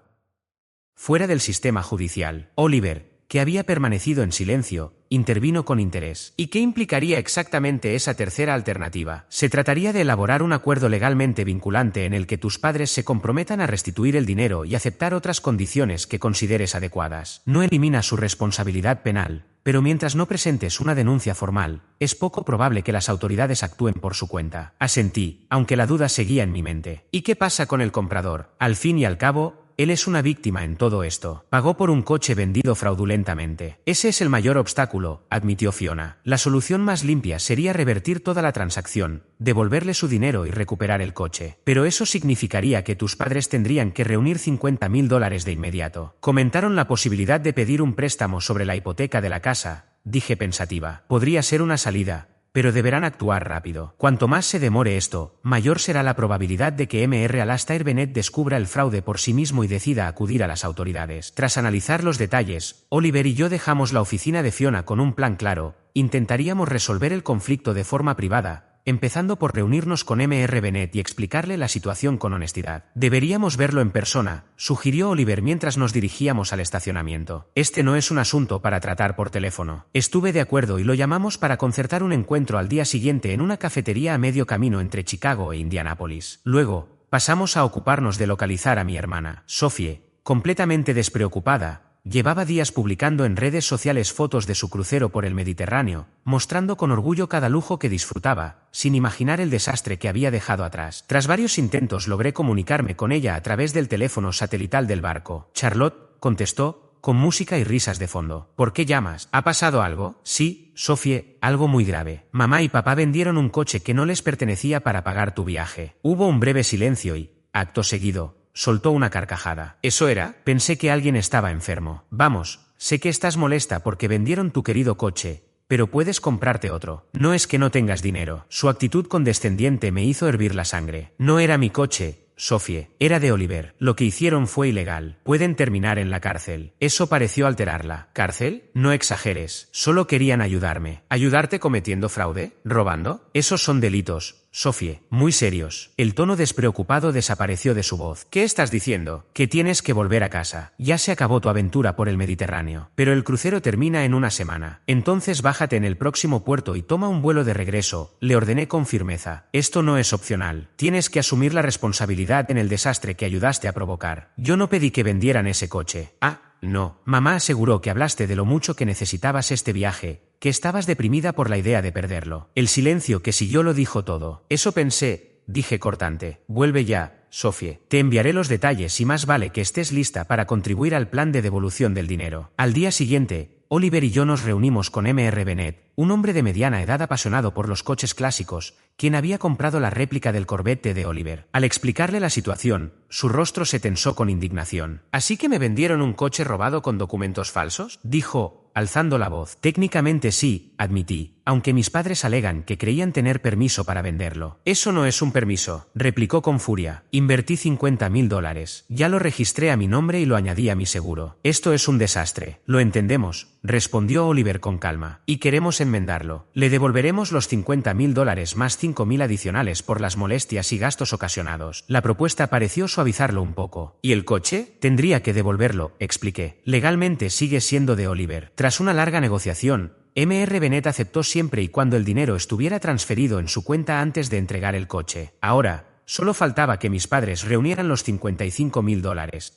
S1: fuera del sistema judicial. Oliver, que había permanecido en silencio, intervino con interés. ¿Y qué implicaría exactamente esa tercera alternativa? Se trataría de elaborar un acuerdo legalmente vinculante en el que tus padres se comprometan a restituir el dinero y aceptar otras condiciones que consideres adecuadas. No elimina su responsabilidad penal, pero mientras no presentes una denuncia formal, es poco probable que las autoridades actúen por su cuenta. Asentí, aunque la duda seguía en mi mente. ¿Y qué pasa con el comprador? Al fin y al cabo, él es una víctima en todo esto. Pagó por un coche vendido fraudulentamente. Ese es el mayor obstáculo, admitió Fiona. La solución más limpia sería revertir toda la transacción, devolverle su dinero y recuperar el coche. Pero eso significaría que tus padres tendrían que reunir $50.000 de inmediato. Comentaron la posibilidad de pedir un préstamo sobre la hipoteca de la casa, dije pensativa. Podría ser una salida, pero deberán actuar rápido. Cuanto más se demore esto, mayor será la probabilidad de que Alastair Bennett descubra el fraude por sí mismo y decida acudir a las autoridades. Tras analizar los detalles, Oliver y yo dejamos la oficina de Fiona con un plan claro. Intentaríamos resolver el conflicto de forma privada, empezando por reunirnos con Mr. Bennet y explicarle la situación con honestidad. Deberíamos verlo en persona, sugirió Oliver mientras nos dirigíamos al estacionamiento. Este no es un asunto para tratar por teléfono. Estuve de acuerdo y lo llamamos para concertar un encuentro al día siguiente en una cafetería a medio camino entre Chicago e Indianápolis. Luego, pasamos a ocuparnos de localizar a mi hermana. Sophie, completamente despreocupada, llevaba días publicando en redes sociales fotos de su crucero por el Mediterráneo, mostrando con orgullo cada lujo que disfrutaba, sin imaginar el desastre que había dejado atrás. Tras varios intentos logré comunicarme con ella a través del teléfono satelital del barco. Charlotte contestó, con música y risas de fondo. ¿Por qué llamas? ¿Ha pasado algo? Sí, Sophie, algo muy grave. Mamá y papá vendieron un coche que no les pertenecía para pagar tu viaje. Hubo un breve silencio y, acto seguido, soltó una carcajada. ¿Eso era? Pensé que alguien estaba enfermo. Vamos, sé que estás molesta porque vendieron tu querido coche, pero puedes comprarte otro. No es que no tengas dinero. Su actitud condescendiente me hizo hervir la sangre. No era mi coche, Sophie, era de Oliver. Lo que hicieron fue ilegal. Pueden terminar en la cárcel. Eso pareció alterarla. ¿Cárcel? No exageres. Solo querían ayudarme. ¿Ayudarte cometiendo fraude? ¿Robando? Esos son delitos, Sophie, muy serios. El tono despreocupado desapareció de su voz. ¿Qué estás diciendo? Que tienes que volver a casa. Ya se acabó tu aventura por el Mediterráneo. Pero el crucero termina en una semana. Entonces bájate en el próximo puerto y toma un vuelo de regreso, le ordené con firmeza. Esto no es opcional. Tienes que asumir la responsabilidad en el desastre que ayudaste a provocar. Yo no pedí que vendieran ese coche. No. Mamá aseguró que hablaste de lo mucho que necesitabas este viaje, que estabas deprimida por la idea de perderlo. El silencio que siguió lo dijo todo. Eso pensé, dije cortante. Vuelve ya, Sophie. Te enviaré los detalles y más vale que estés lista para contribuir al plan de devolución del dinero. Al día siguiente, Oliver y yo nos reunimos con Mr. Bennet, un hombre de mediana edad apasionado por los coches clásicos, quien había comprado la réplica del Corvette de Oliver. Al explicarle la situación, su rostro se tensó con indignación. ¿Así que me vendieron un coche robado con documentos falsos?, dijo, alzando la voz. Técnicamente sí, admití, aunque mis padres alegan que creían tener permiso para venderlo. Eso no es un permiso, replicó con furia. Invertí $50.000. Ya lo registré a mi nombre y lo añadí a mi seguro. Esto es un desastre. Lo entendemos, respondió Oliver con calma. Y queremos enmendarlo. Le devolveremos los $50.000 más $5.000 adicionales por las molestias y gastos ocasionados. La propuesta pareció suavizarlo un poco. ¿Y el coche? Tendría que devolverlo, expliqué. Legalmente sigue siendo de Oliver. Tras una larga negociación, Mr. Bennet aceptó siempre y cuando el dinero estuviera transferido en su cuenta antes de entregar el coche. Ahora, solo faltaba que mis padres reunieran los $55.000.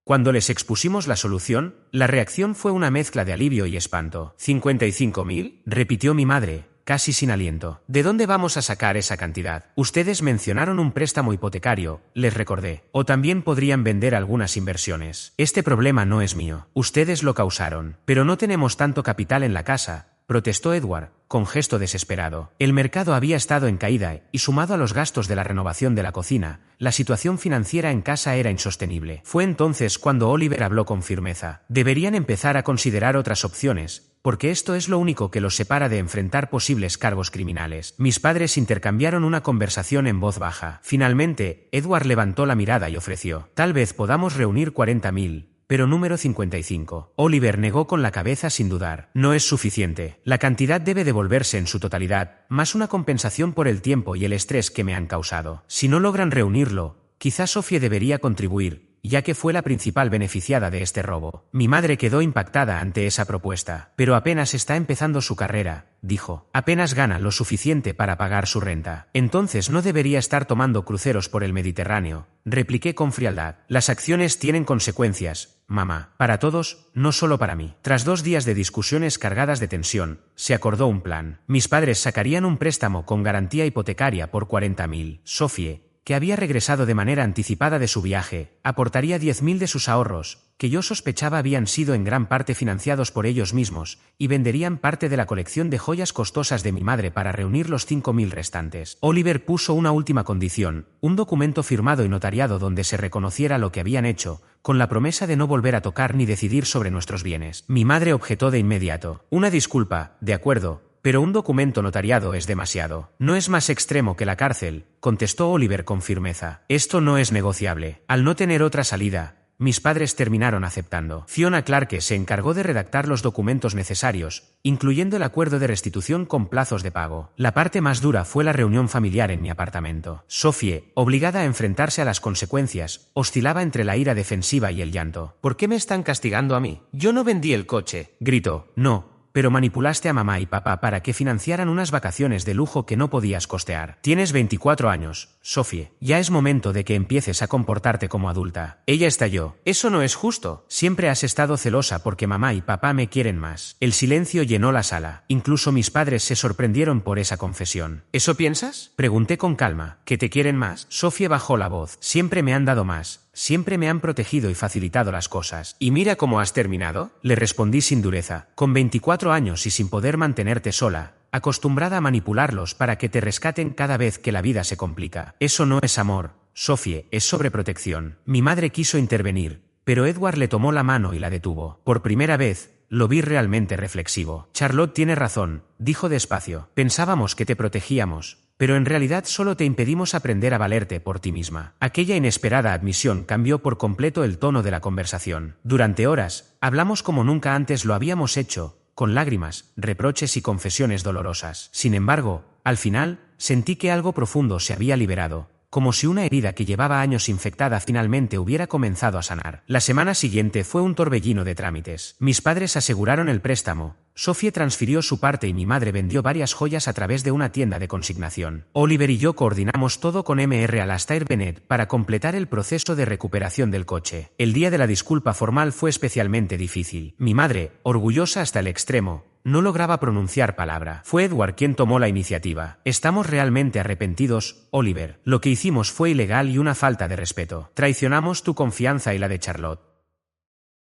S1: Cuando les expusimos la solución, la reacción fue una mezcla de alivio y espanto. ¿$55.000? Repitió mi madre, casi sin aliento. ¿De dónde vamos a sacar esa cantidad? Ustedes mencionaron un préstamo hipotecario, les recordé. O también podrían vender algunas inversiones. Este problema no es mío. Ustedes lo causaron. Pero no tenemos tanto capital en la casa, protestó Edward, con gesto desesperado. El mercado había estado en caída y, sumado a los gastos de la renovación de la cocina, la situación financiera en casa era insostenible. Fue entonces cuando Oliver habló con firmeza. Deberían empezar a considerar otras opciones, porque esto es lo único que los separa de enfrentar posibles cargos criminales. Mis padres intercambiaron una conversación en voz baja. Finalmente, Edward levantó la mirada y ofreció: tal vez podamos reunir 40.000. Pero número 55. Oliver negó con la cabeza sin dudar. No es suficiente. La cantidad debe devolverse en su totalidad, más una compensación por el tiempo y el estrés que me han causado. Si no logran reunirlo, quizás Sophie debería contribuir, ya que fue la principal beneficiada de este robo. Mi madre quedó impactada ante esa propuesta. Pero apenas está empezando su carrera, dijo. Apenas gana lo suficiente para pagar su renta. Entonces no debería estar tomando cruceros por el Mediterráneo, repliqué con frialdad. Las acciones tienen consecuencias, mamá. Para todos, no solo para mí. Tras 2 días de discusiones cargadas de tensión, se acordó un plan. Mis padres sacarían un préstamo con garantía hipotecaria por 40.000. Sophie, que había regresado de manera anticipada de su viaje, aportaría 10.000 de sus ahorros, que yo sospechaba habían sido en gran parte financiados por ellos mismos, y venderían parte de la colección de joyas costosas de mi madre para reunir los 5.000 restantes. Oliver puso una última condición, un documento firmado y notariado donde se reconociera lo que habían hecho, con la promesa de no volver a tocar ni decidir sobre nuestros bienes. Mi madre objetó de inmediato. Una disculpa, de acuerdo, pero un documento notariado es demasiado. No es más extremo que la cárcel, contestó Oliver con firmeza. Esto no es negociable. Al no tener otra salida, mis padres terminaron aceptando. Fiona Clarke se encargó de redactar los documentos necesarios, incluyendo el acuerdo de restitución con plazos de pago. La parte más dura fue la reunión familiar en mi apartamento. Sophie, obligada a enfrentarse a las consecuencias, oscilaba entre la ira defensiva y el llanto.
S2: ¿Por qué me están castigando a mí? Yo no vendí el coche.
S1: Gritó. No. Pero manipulaste a mamá y papá para que financiaran unas vacaciones de lujo que no podías costear. Tienes 24 años, Sophie. Ya es momento de que empieces a comportarte como adulta. Ella estalló.
S2: Eso no es justo.
S1: Siempre has estado celosa porque mamá y papá me quieren más. El silencio llenó la sala. Incluso mis padres se sorprendieron por esa confesión.
S2: ¿Eso piensas?
S1: Pregunté con calma. ¿Que te quieren más? Sophie bajó la voz. Siempre me han dado más. Siempre me han protegido y facilitado las cosas.
S2: ¿Y mira cómo has terminado?
S1: Le respondí sin dureza. Con 24 años y sin poder mantenerte sola, acostumbrada a manipularlos para que te rescaten cada vez que la vida se complica. Eso no es amor, Sophie, es sobreprotección. Mi madre quiso intervenir, pero Edward le tomó la mano y la detuvo. Por primera vez, lo vi realmente reflexivo. Charlotte tiene razón, dijo despacio. Pensábamos que te protegíamos, pero en realidad solo te impedimos aprender a valerte por ti misma. Aquella inesperada admisión cambió por completo el tono de la conversación. Durante horas, hablamos como nunca antes lo habíamos hecho, con lágrimas, reproches y confesiones dolorosas. Sin embargo, al final, sentí que algo profundo se había liberado, como si una herida que llevaba años infectada finalmente hubiera comenzado a sanar. La semana siguiente fue un torbellino de trámites. Mis padres aseguraron el préstamo, Sophie transfirió su parte y mi madre vendió varias joyas a través de una tienda de consignación. Oliver y yo coordinamos todo con Mr. Alastair Bennett para completar el proceso de recuperación del coche. El día de la disculpa formal fue especialmente difícil. Mi madre, orgullosa hasta el extremo, no lograba pronunciar palabra. Fue Edward quien tomó la iniciativa. Estamos realmente arrepentidos, Oliver. Lo que hicimos fue ilegal y una falta de respeto. Traicionamos tu confianza y la de Charlotte.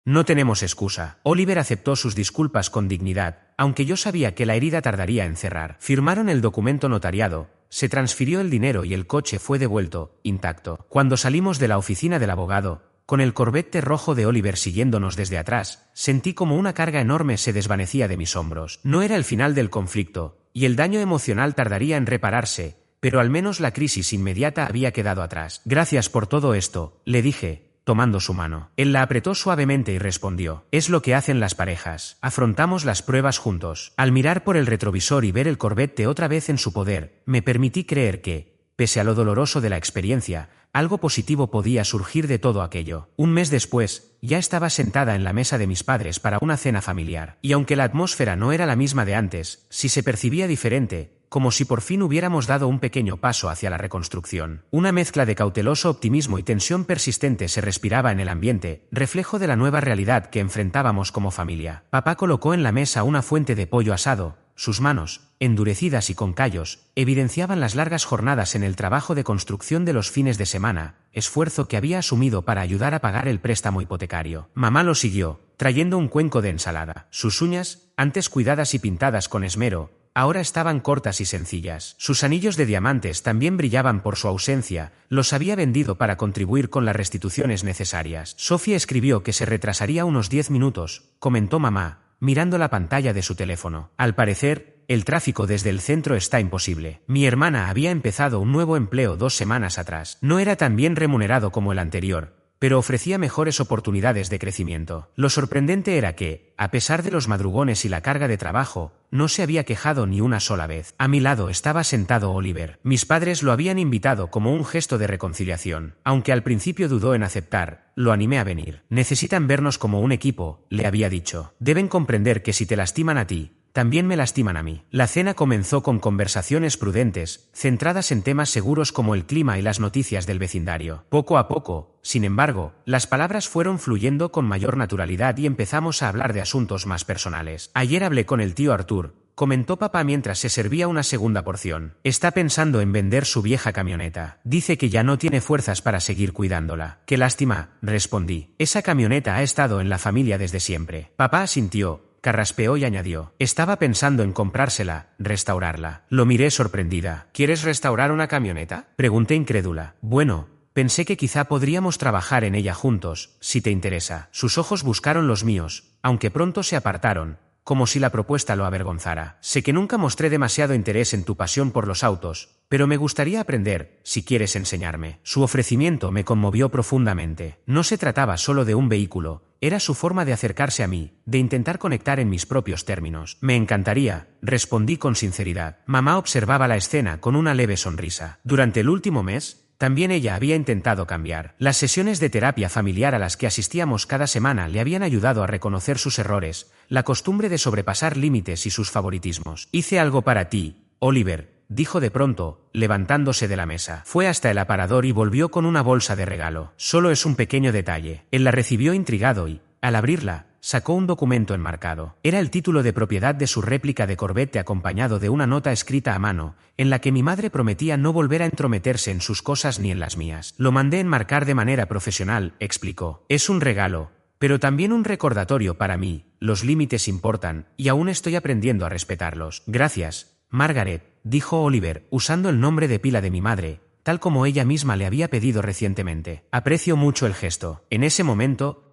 S1: No tenemos excusa. Oliver aceptó sus disculpas con dignidad, aunque yo sabía que la herida tardaría en cerrar. Firmaron el documento notariado, se transfirió el dinero y el coche fue devuelto, intacto. Cuando salimos de la oficina del abogado, con el Corvette rojo de Oliver siguiéndonos desde atrás, sentí como una carga enorme se desvanecía de mis hombros. No era el final del conflicto, y el daño emocional tardaría en repararse, pero al menos la crisis inmediata había quedado atrás. Gracias por todo esto, le dije, tomando su mano. Él la apretó suavemente y respondió. Es lo que hacen las parejas. Afrontamos las pruebas juntos. Al mirar por el retrovisor y ver el Corvette otra vez en su poder, me permití creer que, pese a lo doloroso de la experiencia, algo positivo podía surgir de todo aquello. Un mes después, ya estaba sentada en la mesa de mis padres para una cena familiar. Y aunque la atmósfera no era la misma de antes, sí se percibía diferente, como si por fin hubiéramos dado un pequeño paso hacia la reconstrucción. Una mezcla de cauteloso optimismo y tensión persistente se respiraba en el ambiente, reflejo de la nueva realidad que enfrentábamos como familia. Papá colocó en la mesa una fuente de pollo asado. Sus manos, endurecidas y con callos, evidenciaban las largas jornadas en el trabajo de construcción de los fines de semana, esfuerzo que había asumido para ayudar a pagar el préstamo hipotecario. Mamá lo siguió, trayendo un cuenco de ensalada. Sus uñas, antes cuidadas y pintadas con esmero, ahora estaban cortas y sencillas. Sus anillos de diamantes también brillaban por su ausencia, los había vendido para contribuir con las restituciones necesarias. Sophie escribió que se retrasaría unos 10 minutos, comentó mamá, mirando la pantalla de su teléfono. Al parecer, el tráfico desde el centro está imposible. Mi hermana había empezado un nuevo empleo 2 semanas atrás. No era tan bien remunerado como el anterior, pero ofrecía mejores oportunidades de crecimiento. Lo sorprendente era que, a pesar de los madrugones y la carga de trabajo, no se había quejado ni una sola vez. A mi lado estaba sentado Oliver. Mis padres lo habían invitado como un gesto de reconciliación. Aunque al principio dudó en aceptar, lo animé a venir. Necesitan vernos como un equipo, le había dicho. Deben comprender que si te lastiman a ti, también me lastiman a mí. La cena comenzó con conversaciones prudentes, centradas en temas seguros como el clima y las noticias del vecindario. Poco a poco, sin embargo, las palabras fueron fluyendo con mayor naturalidad y empezamos a hablar de asuntos más personales. Ayer hablé con el tío Arthur, comentó papá mientras se servía una segunda porción. Está pensando en vender su vieja camioneta. Dice que ya no tiene fuerzas para seguir cuidándola. Qué lástima, respondí. Esa camioneta ha estado en la familia desde siempre. Papá asintió. Carraspeó y añadió. Estaba pensando en comprársela, restaurarla. Lo miré sorprendida. ¿Quieres restaurar una camioneta? Pregunté incrédula. Bueno, pensé que quizá podríamos trabajar en ella juntos, si te interesa. Sus ojos buscaron los míos, aunque pronto se apartaron, como si la propuesta lo avergonzara. Sé que nunca mostré demasiado interés en tu pasión por los autos, pero me gustaría aprender, si quieres enseñarme. Su ofrecimiento me conmovió profundamente. No se trataba solo de un vehículo, era su forma de acercarse a mí, de intentar conectar en mis propios términos. Me encantaría, respondí con sinceridad. Mamá observaba la escena con una leve sonrisa. Durante el último mes, también ella había intentado cambiar. Las sesiones de terapia familiar a las que asistíamos cada semana le habían ayudado a reconocer sus errores, la costumbre de sobrepasar límites y sus favoritismos. Hice algo para ti, Oliver, dijo de pronto, levantándose de la mesa. Fue hasta el aparador y volvió con una bolsa de regalo. Solo es un pequeño detalle. Él la recibió intrigado y, al abrirla, sacó un documento enmarcado. Era el título de propiedad de su réplica de Corvette acompañado de una nota escrita a mano, en la que mi madre prometía no volver a entrometerse en sus cosas ni en las mías. Lo mandé enmarcar de manera profesional, explicó. Es un regalo, pero también un recordatorio para mí. Los límites importan, y aún estoy aprendiendo a respetarlos. Gracias, Margaret, dijo Oliver, usando el nombre de pila de mi madre, tal como ella misma le había pedido recientemente. Aprecio mucho el gesto. En ese momento,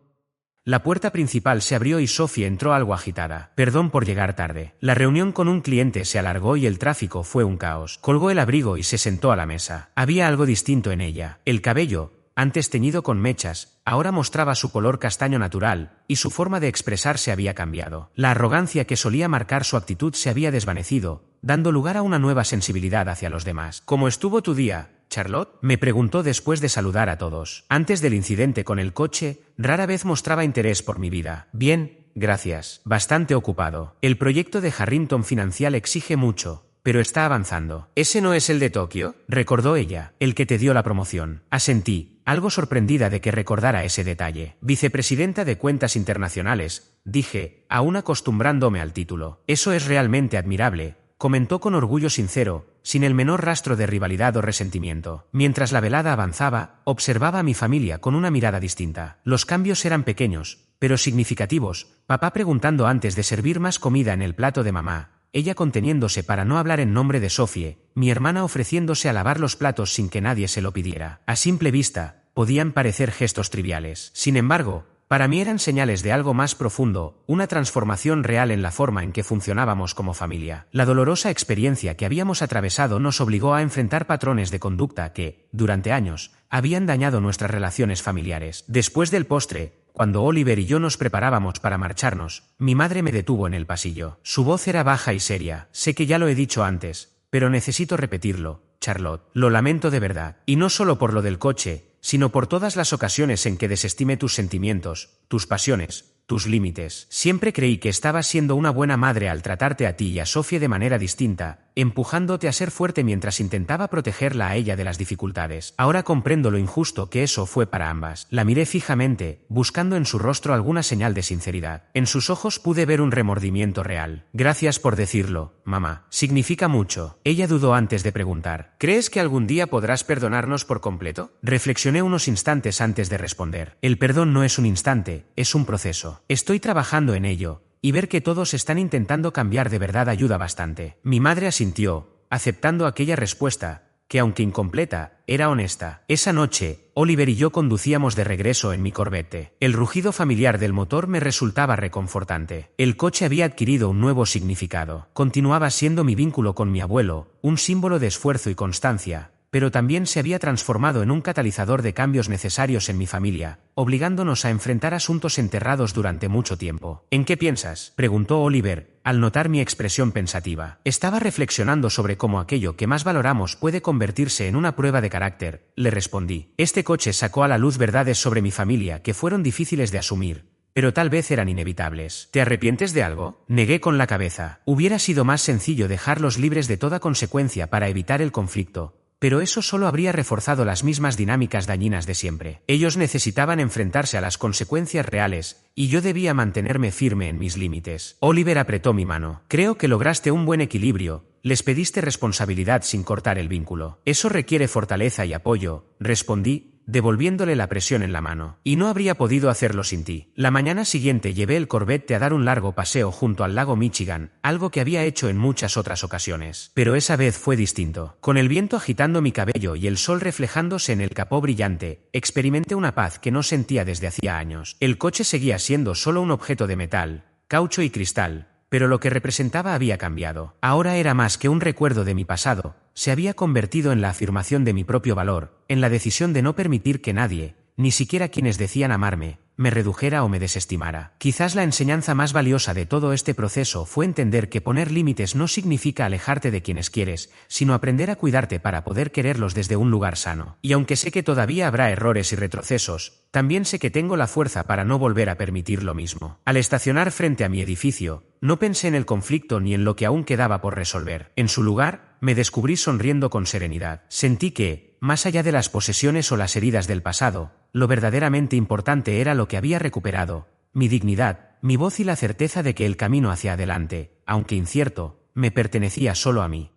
S1: la puerta principal se abrió y Sophie entró algo agitada. Perdón por llegar tarde. La reunión con un cliente se alargó y el tráfico fue un caos. Colgó el abrigo y se sentó a la mesa. Había algo distinto en ella. El cabello, antes teñido con mechas, ahora mostraba su color castaño natural, y su forma de expresarse había cambiado. La arrogancia que solía marcar su actitud se había desvanecido, dando lugar a una nueva sensibilidad hacia los demás. ¿Cómo estuvo tu día, Charlotte? Me preguntó después de saludar a todos. Antes del incidente con el coche, rara vez mostraba interés por mi vida. Bien, gracias. Bastante ocupado. El proyecto de Harrington Financial exige mucho, pero está avanzando. ¿Ese no es el de Tokio?, recordó ella. El que te dio la promoción. Asentí, algo sorprendida de que recordara ese detalle. Vicepresidenta de Cuentas Internacionales, dije, aún acostumbrándome al título. Eso es realmente admirable, comentó con orgullo sincero, sin el menor rastro de rivalidad o resentimiento. Mientras la velada avanzaba, observaba a mi familia con una mirada distinta. Los cambios eran pequeños, pero significativos. Papá preguntando antes de servir más comida en el plato de mamá, ella conteniéndose para no hablar en nombre de Sophie, mi hermana ofreciéndose a lavar los platos sin que nadie se lo pidiera. A simple vista, podían parecer gestos triviales. Sin embargo, para mí eran señales de algo más profundo, una transformación real en la forma en que funcionábamos como familia. La dolorosa experiencia que habíamos atravesado nos obligó a enfrentar patrones de conducta que, durante años, habían dañado nuestras relaciones familiares. Después del postre, cuando Oliver y yo nos preparábamos para marcharnos, mi madre me detuvo en el pasillo. Su voz era baja y seria. Sé que ya lo he dicho antes, pero necesito repetirlo, Charlotte. Lo lamento de verdad. Y no solo por lo del coche, sino por todas las ocasiones en que desestimé tus sentimientos, tus pasiones, tus límites. Siempre creí que estabas siendo una buena madre al tratarte a ti y a Sophie de manera distinta, empujándote a ser fuerte mientras intentaba protegerla a ella de las dificultades. Ahora comprendo lo injusto que eso fue para ambas. La miré fijamente, buscando en su rostro alguna señal de sinceridad. En sus ojos pude ver un remordimiento real. Gracias por decirlo, mamá. Significa mucho. Ella dudó antes de preguntar. ¿Crees que algún día podrás perdonarnos por completo? Reflexioné unos instantes antes de responder. El perdón no es un instante, es un proceso. Estoy trabajando en ello, y ver que todos están intentando cambiar de verdad ayuda bastante. Mi madre asintió, aceptando aquella respuesta, que aunque incompleta, era honesta. Esa noche, Oliver y yo conducíamos de regreso en mi Corvette. El rugido familiar del motor me resultaba reconfortante. El coche había adquirido un nuevo significado. Continuaba siendo mi vínculo con mi abuelo, un símbolo de esfuerzo y constancia, pero también se había transformado en un catalizador de cambios necesarios en mi familia, obligándonos a enfrentar asuntos enterrados durante mucho tiempo. ¿En qué piensas?, preguntó Oliver, al notar mi expresión pensativa. Estaba reflexionando sobre cómo aquello que más valoramos puede convertirse en una prueba de carácter, le respondí. Este coche sacó a la luz verdades sobre mi familia que fueron difíciles de asumir, pero tal vez eran inevitables. ¿Te arrepientes de algo?, negué con la cabeza. Hubiera sido más sencillo dejarlos libres de toda consecuencia para evitar el conflicto, pero eso solo habría reforzado las mismas dinámicas dañinas de siempre. Ellos necesitaban enfrentarse a las consecuencias reales, y yo debía mantenerme firme en mis límites. Oliver apretó mi mano. Creo que lograste un buen equilibrio. Les pediste responsabilidad sin cortar el vínculo. Eso requiere fortaleza y apoyo, respondí, devolviéndole la presión en la mano. Y no habría podido hacerlo sin ti. La mañana siguiente llevé el Corvette a dar un largo paseo junto al lago Michigan, algo que había hecho en muchas otras ocasiones. Pero esa vez fue distinto. Con el viento agitando mi cabello y el sol reflejándose en el capó brillante, experimenté una paz que no sentía desde hacía años. El coche seguía siendo solo un objeto de metal, caucho y cristal, pero lo que representaba había cambiado. Ahora era más que un recuerdo de mi pasado, se había convertido en la afirmación de mi propio valor, en la decisión de no permitir que nadie, ni siquiera quienes decían amarme, me redujera o me desestimara. Quizás la enseñanza más valiosa de todo este proceso fue entender que poner límites no significa alejarte de quienes quieres, sino aprender a cuidarte para poder quererlos desde un lugar sano. Y aunque sé que todavía habrá errores y retrocesos, también sé que tengo la fuerza para no volver a permitir lo mismo. Al estacionar frente a mi edificio, no pensé en el conflicto ni en lo que aún quedaba por resolver. En su lugar, me descubrí sonriendo con serenidad. Sentí que, más allá de las posesiones o las heridas del pasado, lo verdaderamente importante era lo que había recuperado, mi dignidad, mi voz y la certeza de que el camino hacia adelante, aunque incierto, me pertenecía solo a mí.